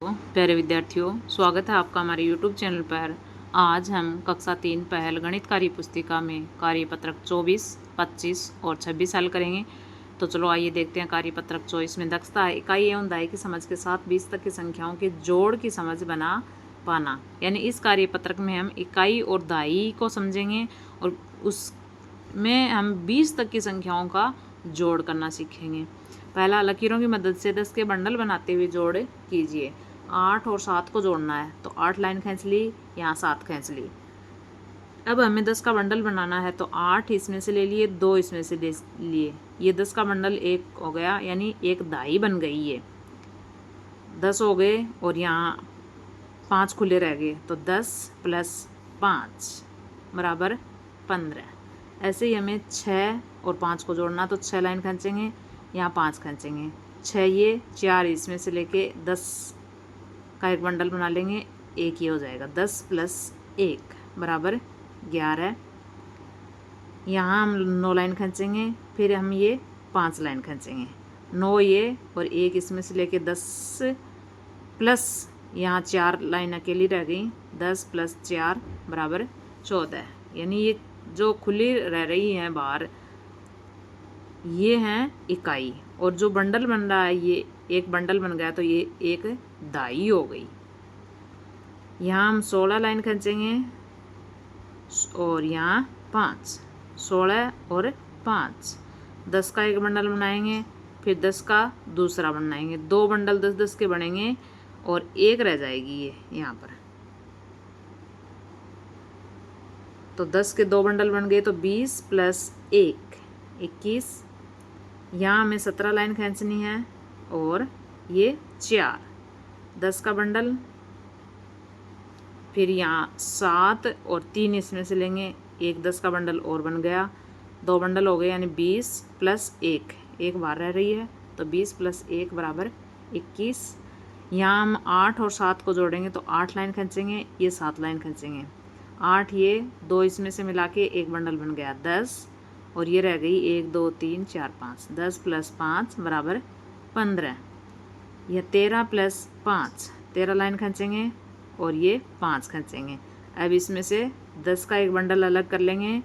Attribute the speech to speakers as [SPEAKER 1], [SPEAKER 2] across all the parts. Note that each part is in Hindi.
[SPEAKER 1] प्यारे विद्यार्थियों, स्वागत है आपका हमारे YouTube चैनल पर। आज हम कक्षा 3 पहल गणित कार्य पुस्तिका में कार्यपत्रक 24, 25 और 26 हल करेंगे। तो चलो आइए देखते हैं कार्यपत्रक 24 में दक्षता है इकाई एवं दाई की समझ के साथ 20 तक की संख्याओं के जोड़ की समझ बना पाना। यानी इस कार्यपत्रक में हम इकाई और दाई को समझेंगे और उसमें हम 20 तक की संख्याओं का जोड़ करना सीखेंगे। पहला, लकीरों की मदद से 10 के बंडल बनाते हुए जोड़ कीजिए। 8 और 7 को जोड़ना है तो 8 लाइन खींच ली, यहाँ 7 खींच ली। अब हमें 10 का बंडल बनाना है तो 8 इसमें से ले लिए, 2 इसमें से ले लिए। ये 10 का बंडल एक हो गया, यानी एक दाई बन गई। ये 10 हो गए और यहाँ 5 खुले रह गए तो 10 + 5 बराबर 15। ऐसे ही हमें 6 और 5 को जोड़ना, तो 6 लाइन खींचेंगे, यहाँ 5 खींचेंगे। 6 ये, 4 इसमें से लेके 10 का एक बंडल बना लेंगे, एक ये हो जाएगा। 10 + 1 बराबर 11। यहाँ हम 9 लाइन खींचेंगे, फिर हम ये 5 लाइन खींचेंगे। 9 ये और 1 इसमें से लेके 10 प्लस यहाँ 4 लाइन अकेली रह गई, 10 + 4 बराबर 14। यानी ये जो खुली रह रही हैं बाहर, ये हैं इकाई, और जो बंडल बन रहा है ये एक बंडल बन गया तो ये एक दाई हो गई। यहाँ हम 16 लाइन खींचेंगे और यहाँ 5, 16 और 5, 10 का एक बंडल बनाएंगे, फिर 10 का दूसरा बनाएंगे। 2 बंडल 10-10 के बनेंगे और एक रह जाएगी ये यहाँ पर। तो 10 के 2 बंडल बन गए तो 20 + 1 21। यहाँ हमें 17 लाइन खींचनी है और ये 4, 10 का बंडल, फिर यहाँ 7 और 3 इसमें से लेंगे, एक 10 का बंडल और बन गया, 2 बंडल हो गए, यानी 20 + 1, एक बार रह रही है तो 20 + 1 बराबर 21। यहाँ हम 8 और 7 को जोड़ेंगे तो 8 लाइन खींचेंगे, ये 7 लाइन खींचेंगे। 8 ये, 2 इसमें से मिला के एक बंडल बन गया 10, और ये रह गई 1 2 3 4 5, 10 + 5 बराबर 15। यह 13 + 5, 13 लाइन खींचेंगे और ये 5 खींचेंगे। अब इसमें से 10 का एक बंडल अलग कर लेंगे,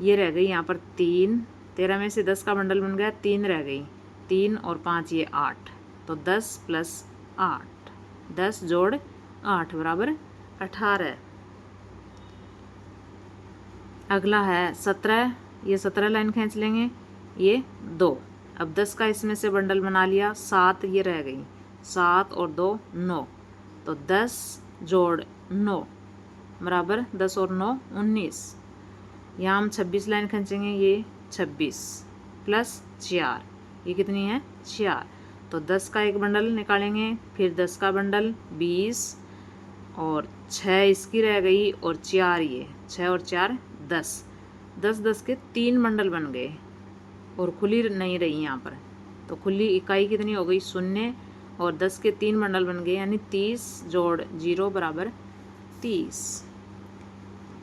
[SPEAKER 1] ये रह गई यहाँ पर 3, 13 में से 10 का बंडल बन गया, 3 रह गई, 3 और 5 ये 8, तो 10 + 8, 10 + 8 बराबर 18। अगला है 17, ये 17 लाइन खींच लेंगे, ये 2। अब 10 का इसमें से बंडल बना लिया, 7 ये रह गई, 7 और 2 9, तो 10 + 9 बराबर 10 और 9 19। यहाँ हम 26 लाइन खींचेंगे, ये 26 + 4, ये कितनी है 4, तो 10 का एक बंडल निकालेंगे, फिर 10 का बंडल 20 और 6 इसकी रह गई और 4 ये, 6 और 4 10, 10 के 3 बंडल बन गए और खुली नहीं रही यहाँ पर, तो खुली इकाई कितनी हो गई 0, और 10 के 3 बंडल बन गए, यानी 30 + 0 बराबर 30।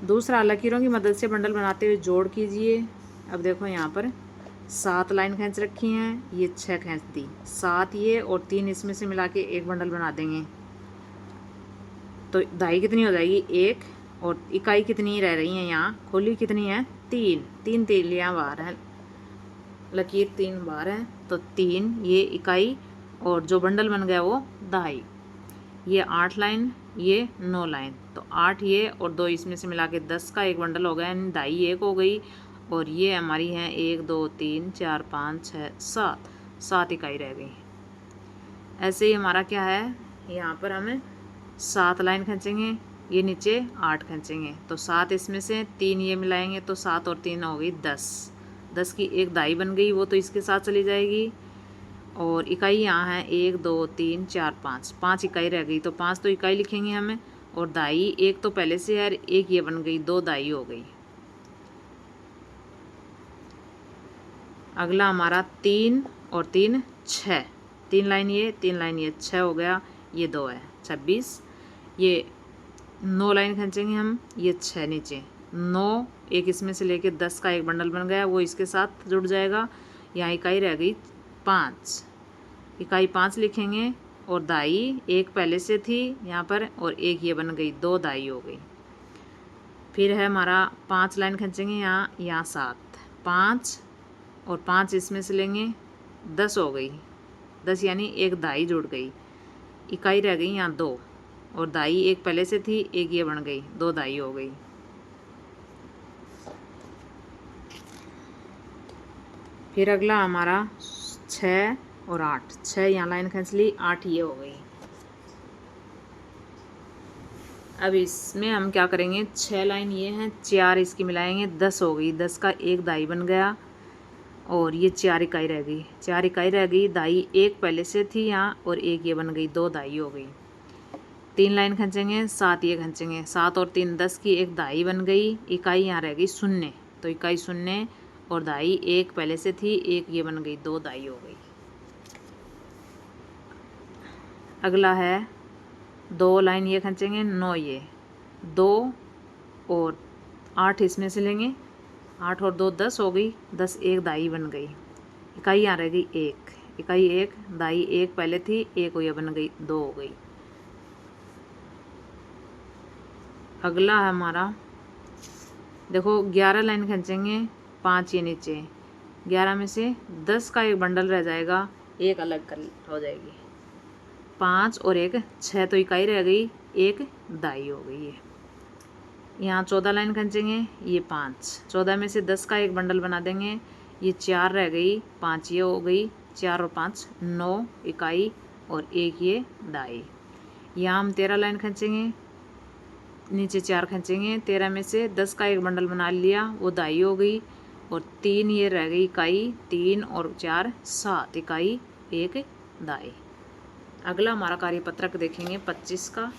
[SPEAKER 1] दूसरा, लकीरों की मदद से बंडल बनाते हुए जोड़ कीजिए। अब देखो यहाँ पर 7 लाइन खींच रखी हैं, ये 6 खींच दी, 7 ये और 3 इसमें से मिला के एक बंडल बना देंगे, तो दाई कितनी हो जाएगी 1, और इकाई कितनी रह रही है यहाँ खुली कितनी है 3, 3 तीलियाँ बाहर हैं, लकीर 3 बार है तो 3 ये इकाई, और जो बंडल बन गया वो दाई। ये 8 लाइन, ये 9 लाइन, तो 8 ये और 2 इसमें से मिला के 10 का एक बंडल हो गया, यानी दाई 1 हो गई, और ये हमारी है 1 2 3 4 5 6 7, 7 इकाई रह गई। ऐसे ही हमारा क्या है, यहाँ पर हमें 7 लाइन खींचेंगे, ये नीचे 8 खींचेंगे, तो 7 इसमें से 3 ये मिलाएंगे तो 7 और 3 हो गई 10, 10 की एक दाई बन गई, वो तो इसके साथ चली जाएगी, और इकाई यहाँ है 1 2 3 4 5, 5 इकाई रह गई, तो 5 तो इकाई लिखेंगे हमें, और दाई 1 तो पहले से है, एक ये बन गई, 2 दाई हो गई। अगला हमारा 3 और 3 6, 3 लाइन ये 3 लाइन ये, 6 हो गया, ये 2 है 26। ये 9 लाइन खींचेंगे हम, ये 6 नीचे, 9 एक इसमें से लेके 10 का एक बंडल बन गया, वो इसके साथ जुड़ जाएगा। यहाँ इकाई रह गई 5, इकाई 5 लिखेंगे और दाई एक पहले से थी यहाँ पर और एक ये बन गई, 2 दाई हो गई। फिर है हमारा 5 लाइन खींचेंगे यहाँ 7, 5 और 5 इसमें से लेंगे, 10 हो गई, 10 यानी एक दाई जुड़ गई, इकाई रह गई यहाँ 2 और दाई एक पहले से थी, एक ये बन गई, 2 दाई हो गई। फिर अगला हमारा 6 और 8, 6 यहाँ लाइन खींच ली, 8 ये हो गई। अब इसमें हम क्या करेंगे, 6 लाइन ये हैं, 4 इसकी मिलाएंगे, 10 हो गई, 10 का एक दाई बन गया और ये 4 इकाई रह गई, 4 इकाई रह गई, दाई एक पहले से थी यहाँ और एक ये बन गई, 2 दाई हो गई। 3 लाइन खींचेंगे, 7 ये खींचेंगे, 7 और 3 10 की एक दाई बन गई, इकाई यहाँ रह गई 0, तो इकाई 0 और दाई एक पहले से थी, एक ये बन गई, 2 दाई हो गई। अगला है 2 लाइन ये खींचेंगे, 9 ये, 2 और 8 इसमें से लेंगे, 8 और 2 10 हो गई, 10 एक दाई बन गई, इकाई यहाँ रह गई 1, इकाई 1, दाई एक पहले थी, एक ये बन गई, 2 हो गई। अगला है हमारा, देखो 11 लाइन खींचेंगे, 5 ये नीचे, 11 में से 10 का एक बंडल रह जाएगा, एक अलग कर हो जाएगी, 5 और 1 6, तो इकाई रह गई, एक दाई हो गई है। यहाँ 14 लाइन खींचेंगे, ये 5, 14 में से 10 का एक बंडल बना देंगे, ये 4 रह गई, 5 ये हो गई, 4 और 5 9 इकाई और एक ये दाई। यहाँ हम 13 लाइन खींचेंगे, नीचे 4 खींचेंगे, 13 में से 10 का एक बंडल बना लिया, वो दाई हो गई और 3 ये रह गई इकाई, 3 और 4 7 इकाई, एक दाई। अगला हमारा कार्यपत्रक देखेंगे 25 का।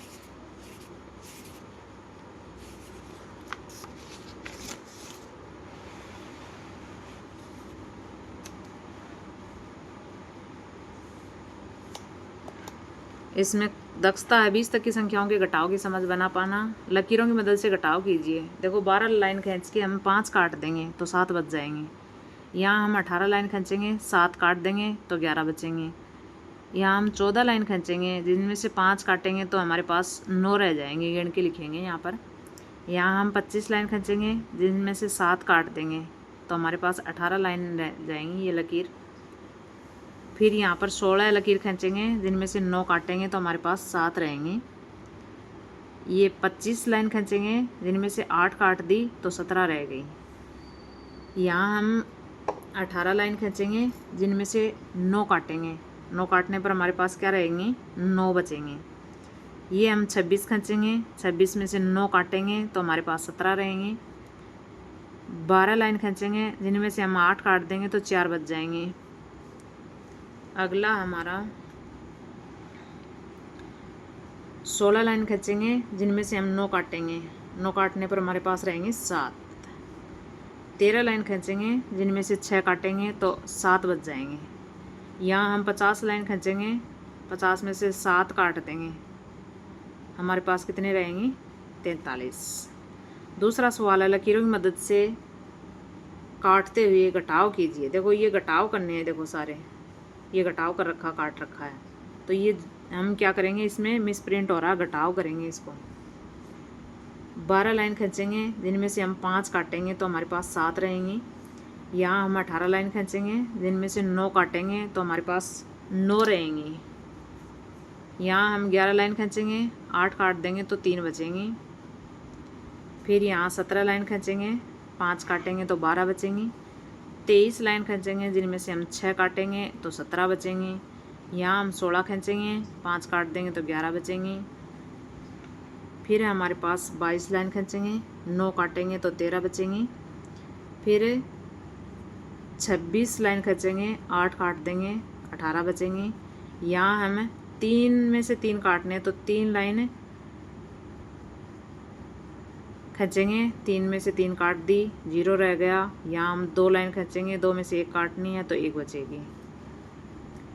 [SPEAKER 1] इसमें दक्षता है 20 तक की संख्याओं के घटाव की समझ बना पाना। लकीरों की मदद से घटाव कीजिए। देखो 12 लाइन खींच के हम 5 काट देंगे तो 7 बच जाएंगे। यहाँ हम 18 लाइन खींचेंगे, 7 काट देंगे तो 11 बचेंगे। यहाँ हम 14 लाइन खींचेंगे, जिनमें से 5 काटेंगे तो हमारे पास 9 रह जाएंगे, गिन के लिखेंगे यहाँ पर। यहाँ हम 25 लाइन खींचेंगे, जिनमें से 7 काट देंगे तो हमारे पास 18 लाइन रह जाएंगी, ये लकीर। फिर यहाँ पर 16 लकीर खींचेंगे, जिनमें से 9 काटेंगे तो हमारे पास 7 रहेंगे। ये 25 लाइन खींचेंगे, जिनमें से 8 काट दी तो 17 रह गई। यहाँ हम 18 लाइन खींचेंगे, जिनमें से 9 काटेंगे, 9 काटने पर हमारे पास क्या रहेंगी, 9 बचेंगे। ये हम 26 खींचेंगे, 26 में से 9 काटेंगे तो हमारे पास 17 रहेंगे। 12 लाइन खींचेंगे, जिनमें से हम 8 काट देंगे तो 4 बच जाएंगे। अगला हमारा 16 लाइन खींचेंगे, जिनमें से हम 9 काटेंगे, 9 काटने पर हमारे पास रहेंगे 7। 13 लाइन खींचेंगे, जिनमें से 6 काटेंगे तो 7 बच जाएंगे। यहाँ हम 50 लाइन खींचेंगे, 50 में से 7 काट देंगे, हमारे पास कितने रहेंगे, 43। दूसरा सवाल है, लकीरों की मदद से काटते हुए घटाव कीजिए। देखो ये घटाव करने हैं, देखो सारे ये घटाव कर रखा, काट रखा है, तो ये हम क्या करेंगे, इसमें मिस प्रिंट हो रहा, घटाव करेंगे इसको। 12 लाइन खींचेंगे, जिनमें से हम 5 काटेंगे तो हमारे पास 7 रहेंगे। यहाँ हम 18 लाइन खींचेंगे, जिनमें से 9 काटेंगे तो हमारे पास 9 रहेंगी। यहाँ हम 11 लाइन खींचेंगे, 8 काट देंगे तो 3 बचेंगे। फिर यहाँ 17 लाइन खींचेंगे, 5 काटेंगे तो 12 बचेंगी। 23 लाइन खींचेंगे, जिनमें से हम 6 काटेंगे तो 17 बचेंगे। यहाँ हम 16 खींचेंगे, 5 काट देंगे तो 11 बचेंगे। फिर हमारे पास 22 लाइन खींचेंगे, 9 काटेंगे तो 13 बचेंगे। फिर 26 लाइन खींचेंगे, 8 काट देंगे, 18 बचेंगे। यहाँ हम 3 में से 3 काटने तो 3 लाइन खींचेंगे, 3 में से 3 काट दी, 0 रह गया। यहाँ हम 2 लाइन खींचेंगे, 2 में से 1 काटनी है तो 1 बचेगी।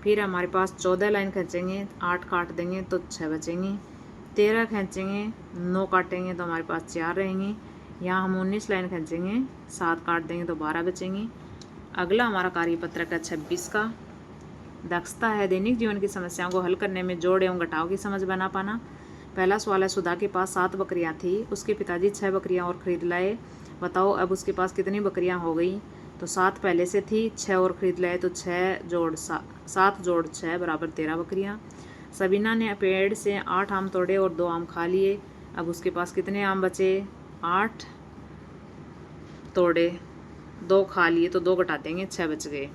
[SPEAKER 1] फिर हमारे पास 14 लाइन खींचेंगे, 8 काट देंगे तो 6 बचेंगी। 13 खींचेंगे, 9 काटेंगे तो हमारे पास 4 रहेंगे। यहाँ हम 19 लाइन खींचेंगे, 7 काट देंगे तो 12 बचेंगे। अगला हमारा कार्यपत्रक है 26 का। दक्षता है दैनिक जीवन की समस्याओं को हल करने में जोड़ एवं घटाव की समझ बना पाना। पहला सवाल है, सुधा के पास 7 बकरियां थी, उसके पिताजी 6 बकरियां और खरीद लाए, बताओ अब उसके पास कितनी बकरियां हो गई। तो 7 पहले से थी, 6 और खरीद लाए, तो 7 जोड़ 6 बराबर 13 बकरियां। सबीना ने पेड़ से 8 आम तोड़े और 2 आम खा लिए, अब उसके पास कितने आम बचे। 8 तोड़े, 2 खा लिए, तो 2 घटा देंगे, 6 बच गए।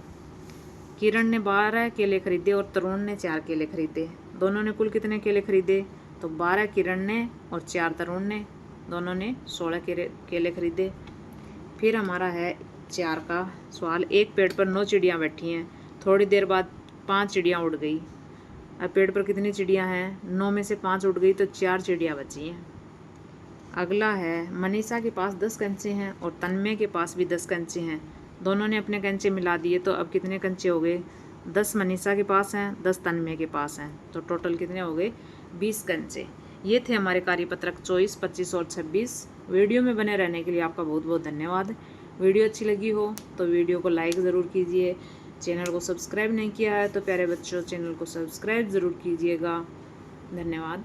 [SPEAKER 1] किरण ने 12 केले खरीदे और तरुण ने 4 केले खरीदे, दोनों ने कुल कितने केले खरीदे। तो 12 किरण ने और 4 तरुण ने, दोनों ने 16 केले खरीदे। फिर हमारा है 4 का सवाल, एक पेड़ पर 9 चिड़ियाँ बैठी हैं, थोड़ी देर बाद 5 चिड़ियाँ उड़ गई, अब पेड़ पर कितनी चिड़ियाँ हैं। 9 में से 5 उड़ गई तो 4 चिड़ियाँ बची हैं। अगला है, मनीषा के पास 10 कंचे हैं और तन्मय के पास भी 10 कंचे हैं, दोनों ने अपने कंचे मिला दिए, तो अब कितने कंचे हो गए। 10 मनीषा के पास हैं, 10 तन्मय के पास हैं, तो टोटल कितने हो गए, 20 कंचे। ये थे हमारे कार्यपत्रक 24, 25 और 26। वीडियो में बने रहने के लिए आपका बहुत बहुत धन्यवाद। वीडियो अच्छी लगी हो तो वीडियो को लाइक ज़रूर कीजिए। चैनल को सब्सक्राइब नहीं किया है तो प्यारे बच्चों चैनल को सब्सक्राइब ज़रूर कीजिएगा। धन्यवाद।